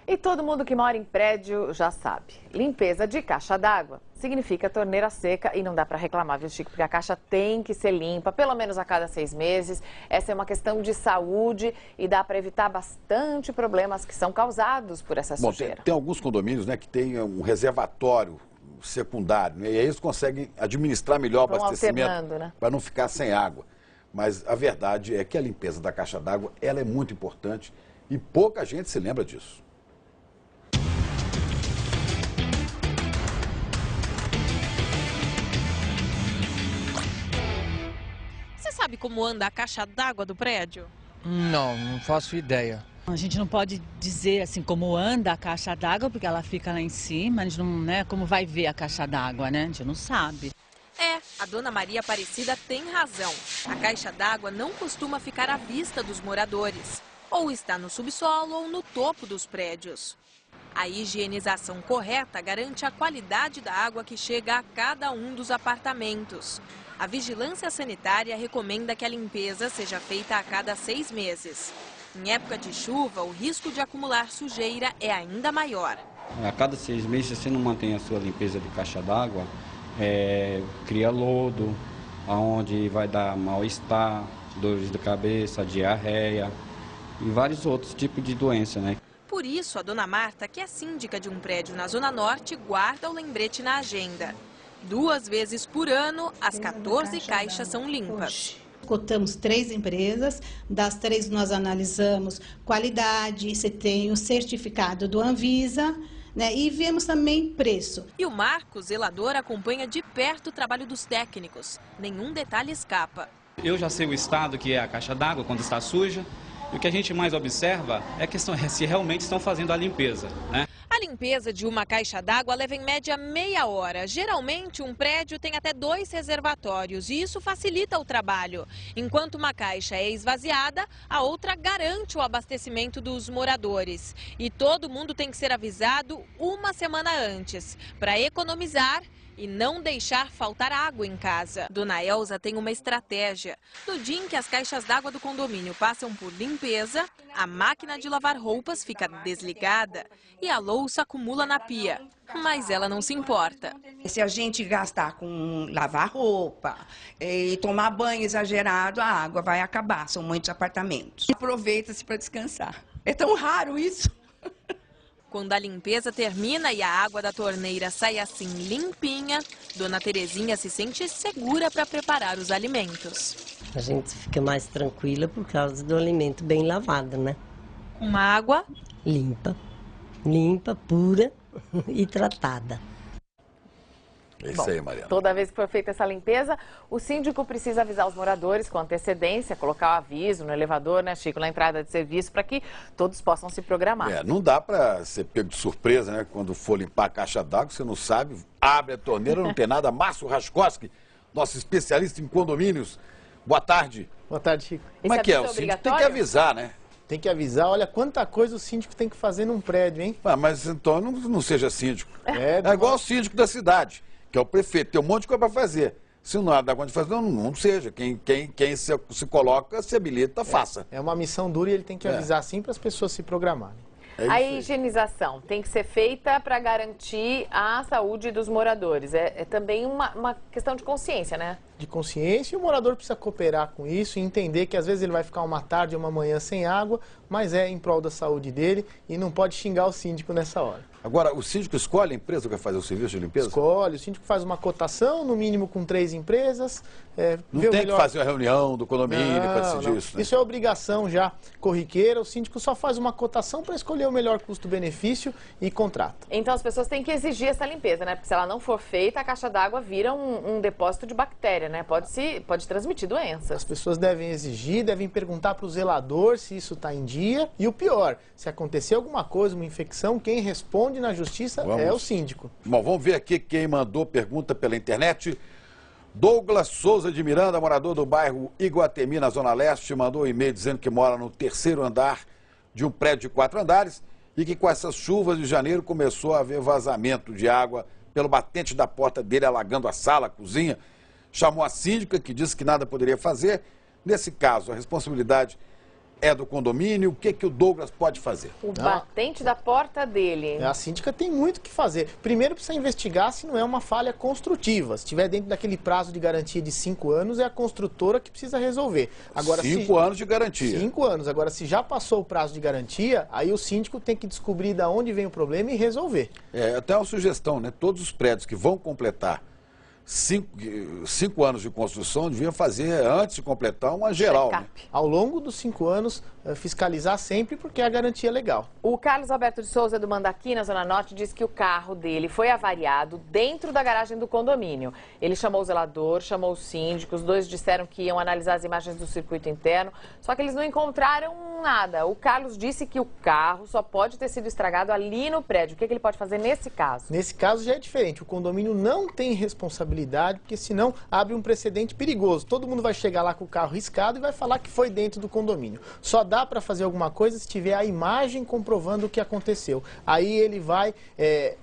E todo mundo que mora em prédio já sabe. Limpeza de caixa d'água significa torneira seca e não dá para reclamar, viu, Chico? Porque a caixa tem que ser limpa, pelo menos a cada 6 meses. Essa é uma questão de saúde e dá para evitar bastante problemas que são causados por essa sujeira. Tem alguns condomínios, né, que tem um reservatório secundário, né, e aí eles conseguem administrar melhor o abastecimento, né, para não ficar sem água. Mas a verdade é que a limpeza da caixa d'água, ela é muito importante e pouca gente se lembra disso. Você sabe como anda a caixa d'água do prédio? Não faço ideia. A gente não pode dizer assim como anda a caixa d'água, porque ela fica lá em cima, a gente não, né, como vai ver a caixa d'água, né? A gente não sabe. A dona Maria Aparecida tem razão. A caixa d'água não costuma ficar à vista dos moradores. Ou está no subsolo ou no topo dos prédios. A higienização correta garante a qualidade da água que chega a cada um dos apartamentos. A vigilância sanitária recomenda que a limpeza seja feita a cada 6 meses. Em época de chuva, o risco de acumular sujeira é ainda maior. A cada 6 meses, se você não mantém a sua limpeza de caixa d'água, cria lodo, onde vai dar mal-estar, dores de cabeça, diarreia e vários outros tipos de doença, né? Por isso, a dona Marta, que é síndica de um prédio na Zona Norte, guarda o lembrete na agenda. 2 vezes por ano, as 14 caixas são limpas. Cotamos 3 empresas, das 3 nós analisamos qualidade, se tem o certificado do Anvisa, né, e vemos também preço. E o Marcos, zelador, acompanha de perto o trabalho dos técnicos. Nenhum detalhe escapa. Eu já sei o estado que é a caixa d'água quando está suja. E o que a gente mais observa é a questão se realmente estão fazendo a limpeza, né? A limpeza de uma caixa d'água leva em média meia hora. Geralmente, um prédio tem até 2 reservatórios e isso facilita o trabalho. Enquanto uma caixa é esvaziada, a outra garante o abastecimento dos moradores. E todo mundo tem que ser avisado 1 semana antes, para economizar e não deixar faltar água em casa. Dona Elza tem uma estratégia. No dia em que as caixas d'água do condomínio passam por limpeza, a máquina de lavar roupas fica desligada e a louça acumula na pia. Mas ela não se importa. Se a gente gastar com lavar roupa e tomar banho exagerado, a água vai acabar. São muitos apartamentos. Aproveita-se para descansar. É tão raro isso. Quando a limpeza termina e a água da torneira sai assim limpinha, Dona Terezinha se sente segura para preparar os alimentos. A gente fica mais tranquila por causa do alimento bem lavado, né? Uma água limpa, pura e tratada. É isso aí, Mariana. Toda vez que for feita essa limpeza, o síndico precisa avisar os moradores com antecedência, colocar o aviso no elevador, né, Chico, na entrada de serviço, para que todos possam se programar. Não dá para ser pego de surpresa, né? Quando for limpar a caixa d'água, você não sabe, abre a torneira, não tem nada. Márcio Raskoski, nosso especialista em condomínios. Boa tarde. Boa tarde, Chico. Como é que é? O síndico tem que avisar, né? Tem que avisar, olha quanta coisa o síndico tem que fazer num prédio, hein? Mas então não seja síndico. É igual o síndico da cidade, que é o prefeito, tem um monte de coisa para fazer. Se não dá conta de fazer, não seja. Quem se coloca, se habilita, faça. É uma missão dura e ele tem que avisar assim para as pessoas se programarem. A higienização tem que ser feita para garantir a saúde dos moradores. É também uma questão de consciência, né? De consciência, e o morador precisa cooperar com isso e entender que às vezes ele vai ficar uma tarde ou uma manhã sem água, mas é em prol da saúde dele e não pode xingar o síndico nessa hora. Agora, o síndico escolhe a empresa que vai fazer o serviço de limpeza? Escolhe, o síndico faz uma cotação, no mínimo com 3 empresas. Não tem que fazer a reunião do condomínio para decidir isso, né? Isso é obrigação já corriqueira, o síndico só faz uma cotação para escolher o melhor custo-benefício e contrata. Então as pessoas têm que exigir essa limpeza, né? Porque se ela não for feita, a caixa d'água vira um depósito de bactéria, né? Pode transmitir doenças. As pessoas devem exigir, devem perguntar para o zelador se isso está em dia. E o pior, se acontecer alguma coisa, uma infecção, quem responde na justiça é o síndico. Bom, vamos ver aqui quem mandou pergunta pela internet. Douglas Souza de Miranda, morador do bairro Iguatemi, na Zona Leste, mandou um e-mail dizendo que mora no 3º andar de um prédio de 4 andares e que com essas chuvas de janeiro começou a haver vazamento de água pelo batente da porta dele, alagando a sala, a cozinha. Chamou a síndica, que disse que nada poderia fazer. Nesse caso, a responsabilidade é do condomínio? O que o Douglas pode fazer? O batente da porta dele. A síndica tem muito o que fazer. Primeiro precisa investigar se não é uma falha construtiva. Se estiver dentro daquele prazo de garantia de 5 anos, é a construtora que precisa resolver. Agora, 5 anos de garantia. 5 anos. Agora, se já passou o prazo de garantia, aí o síndico tem que descobrir de onde vem o problema e resolver. Até uma sugestão, né? Todos os prédios que vão completar 5 anos de construção deviam fazer, antes de completar, uma geral. Né? Ao longo dos 5 anos, fiscalizar sempre, porque é a garantia legal. O Carlos Alberto de Souza, do Mandaqui, na Zona Norte, disse que o carro dele foi avariado dentro da garagem do condomínio. Ele chamou o zelador, chamou o síndico, os dois disseram que iam analisar as imagens do circuito interno, só que eles não encontraram nada. O Carlos disse que o carro só pode ter sido estragado ali no prédio. O que ele pode fazer nesse caso? Nesse caso já é diferente. O condomínio não tem responsabilidade, porque senão abre um precedente perigoso. Todo mundo vai chegar lá com o carro riscado e vai falar que foi dentro do condomínio. Só dá para fazer alguma coisa se tiver a imagem comprovando o que aconteceu. Aí ele vai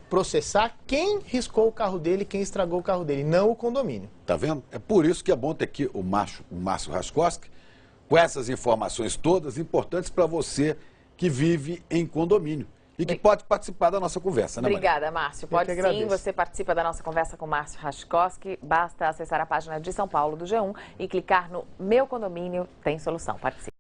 processar quem riscou o carro dele, quem estragou o carro dele, não o condomínio. Tá vendo? É por isso que é bom ter aqui o Márcio Raskoski, com essas informações todas importantes para você que vive em condomínio e que pode participar da nossa conversa, né, Maria? Obrigada, Márcio. Pode sim, você participa da nossa conversa com o Márcio Raskoski. Basta acessar a página de São Paulo do G1 e clicar no Meu Condomínio Tem Solução. Participe.